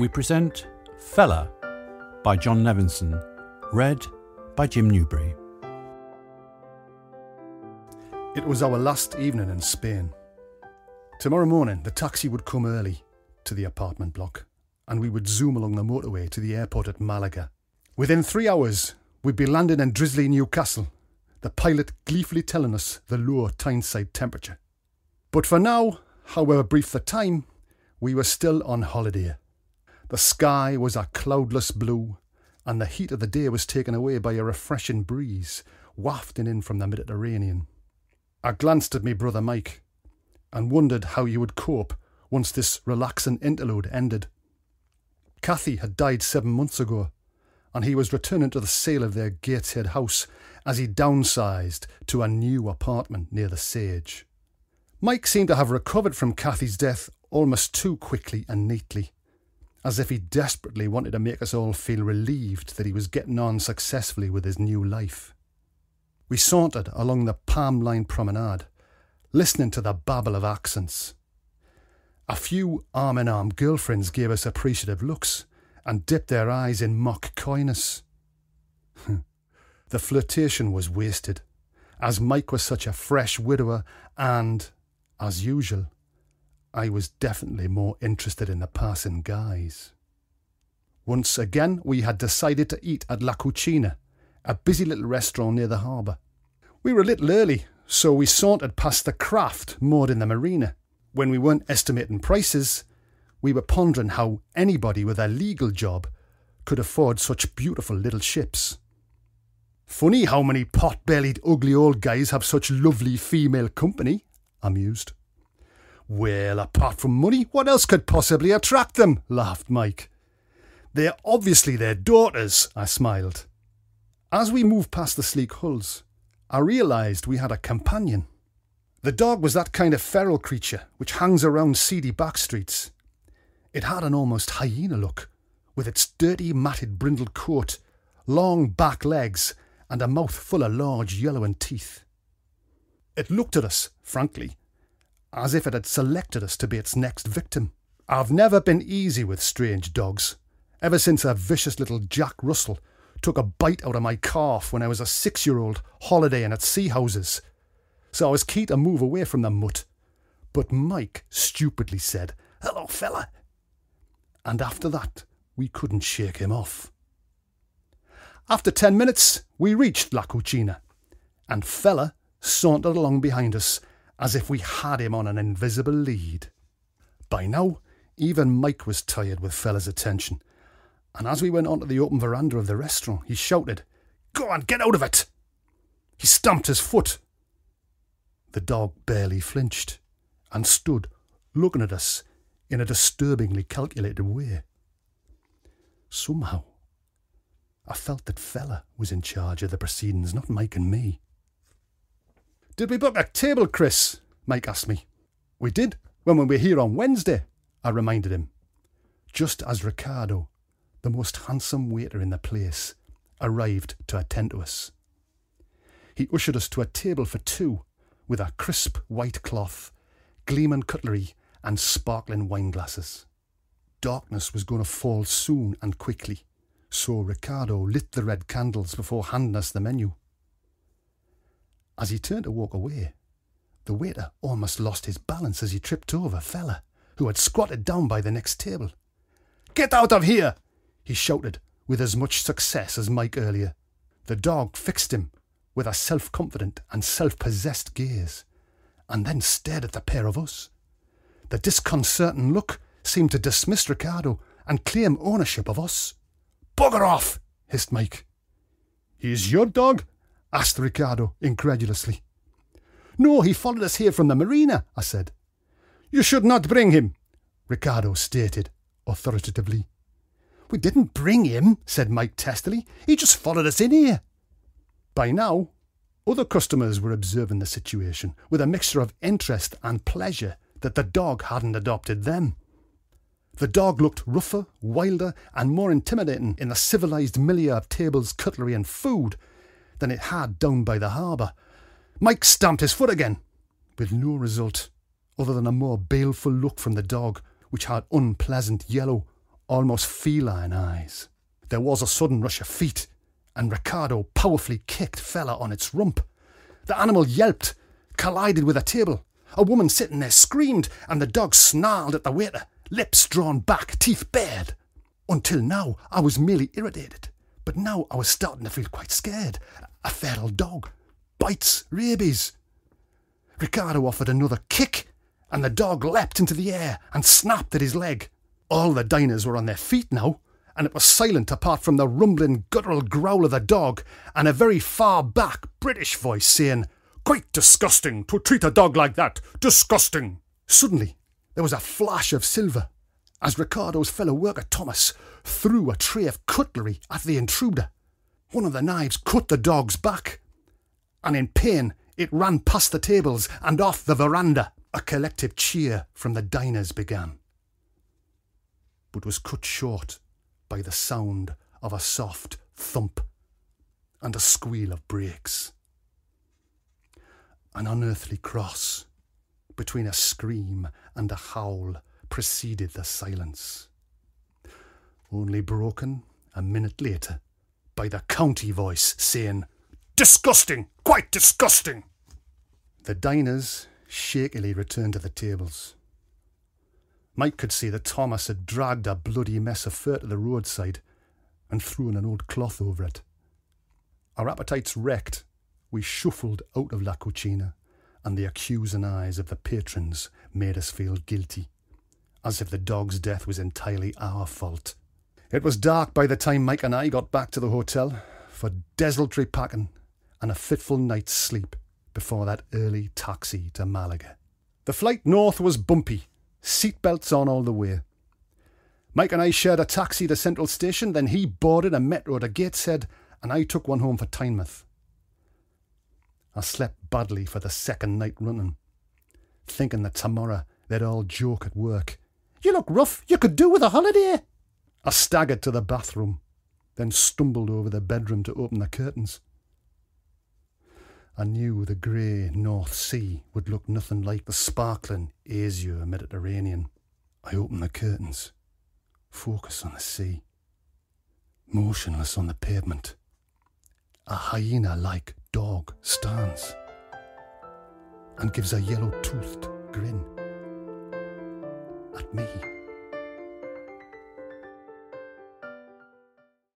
we present Fella by John Levinson, read by Jim Newbury. It was our last evening in Spain. Tomorrow morning the taxi would come early to the apartment block and we would zoom along the motorway to the airport at Malaga. Within 3 hours we'd be landing in drizzly Newcastle, the pilot gleefully telling us the low Tyneside temperature. But for now, however brief the time, we were still on holiday. The sky was a cloudless blue and the heat of the day was taken away by a refreshing breeze wafting in from the Mediterranean. I glanced at me brother Mike and wondered how he would cope once this relaxing interlude ended. Kathy had died 7 months ago and he was returning to the sale of their Gateshead house as he downsized to a new apartment near the Sage. Mike seemed to have recovered from Kathy's death almost too quickly and neatly, as if he desperately wanted to make us all feel relieved that he was getting on successfully with his new life. We sauntered along the palm-lined promenade, listening to the babble of accents. A few arm-in-arm girlfriends gave us appreciative looks and dipped their eyes in mock coyness. The flirtation was wasted, as Mike was such a fresh widower and, as usual, I was definitely more interested in the passing guys. Once again, we had decided to eat at La Cucina, a busy little restaurant near the harbour. We were a little early, so we sauntered past the craft moored in the marina. When we weren't estimating prices, we were pondering how anybody with a legal job could afford such beautiful little ships. Funny how many pot-bellied ugly old guys have such lovely female company, I mused. Well, apart from money, what else could possibly attract them? Laughed Mike. They're obviously their daughters, I smiled. As we moved past the sleek hulls, I realised we had a companion. The dog was that kind of feral creature which hangs around seedy back streets. It had an almost hyena look, with its dirty, matted, brindled coat, long back legs, and a mouth full of large yellowing teeth. It looked at us, frankly, as if it had selected us to be its next victim. I've never been easy with strange dogs, ever since a vicious little Jack Russell took a bite out of my calf when I was a 6-year-old holidaying at sea houses, so I was keen to move away from the mutt. But Mike stupidly said, "Hello, fella," and after that we couldn't shake him off. After 10 minutes we reached La Cucina, and Fella sauntered along behind us as if we had him on an invisible lead. By now, even Mike was tired with Fella's attention, and as we went onto the open veranda of the restaurant, he shouted, "Go on, get out of it!" He stamped his foot. The dog barely flinched and stood looking at us in a disturbingly calculated way. Somehow, I felt that Fella was in charge of the proceedings, not Mike and me. "Did we book a table, Chris?" Mike asked me. "We did, when we were here on Wednesday," I reminded him, just as Ricardo, the most handsome waiter in the place, arrived to attend to us. He ushered us to a table for two, with a crisp white cloth, gleaming cutlery and sparkling wine glasses. Darkness was going to fall soon and quickly, so Ricardo lit the red candles before handing us the menu. As he turned to walk away, the waiter almost lost his balance as he tripped over Fella, who had squatted down by the next table. "Get out of here!" he shouted, with as much success as Mike earlier. The dog fixed him with a self-confident and self-possessed gaze, and then stared at the pair of us. The disconcerting look seemed to dismiss Ricardo and claim ownership of us. "Bugger off!" hissed Mike. "He's your dog?" asked Ricardo incredulously. "No, he followed us here from the marina," I said. "You should not bring him," Ricardo stated authoritatively. "We didn't bring him," said Mike testily. "He just followed us in here." By now, other customers were observing the situation with a mixture of interest and pleasure that the dog hadn't adopted them. The dog looked rougher, wilder, and more intimidating in the civilised milieu of tables, cutlery, and food than it had down by the harbour. Mike stamped his foot again, with no result other than a more baleful look from the dog, which had unpleasant yellow, almost feline eyes. There was a sudden rush of feet, and Ricardo powerfully kicked Fella on its rump. The animal yelped, collided with a table. A woman sitting there screamed, and the dog snarled at the waiter, lips drawn back, teeth bared. Until now, I was merely irritated, but now I was starting to feel quite scared. A feral dog. Bites, rabies. Ricardo offered another kick, and the dog leapt into the air and snapped at his leg. All the diners were on their feet now, and it was silent apart from the rumbling guttural growl of the dog and a very far back British voice saying, "Quite disgusting to treat a dog like that. Disgusting." Suddenly, there was a flash of silver as Ricardo's fellow worker Thomas threw a tray of cutlery at the intruder. One of the knives cut the dog's back, and in pain it ran past the tables and off the veranda. A collective cheer from the diners began, but was cut short by the sound of a soft thump and a squeal of brakes. An unearthly cross between a scream and a howl preceded the silence, only broken a minute later by the county voice saying, "Disgusting! Quite disgusting!" The diners shakily returned to the tables. Mike could see that Thomas had dragged a bloody mess of fur to the roadside and thrown an old cloth over it. Our appetites wrecked, we shuffled out of La Cucina, and the accusing eyes of the patrons made us feel guilty, as if the dog's death was entirely our fault. It was dark by the time Mike and I got back to the hotel for desultory packing and a fitful night's sleep before that early taxi to Malaga. The flight north was bumpy, seatbelts on all the way. Mike and I shared a taxi to Central Station, then he boarded a metro to Gateshead, and I took one home for Tynemouth. I slept badly for the second night running, thinking that tomorrow they'd all joke at work. "You look rough, you could do with a holiday." I staggered to the bathroom, then stumbled over the bedroom to open the curtains. I knew the grey North Sea would look nothing like the sparkling azure Mediterranean. I opened the curtains, focus on the sea. Motionless on the pavement, a hyena-like dog stands and gives a yellow-toothed grin at me.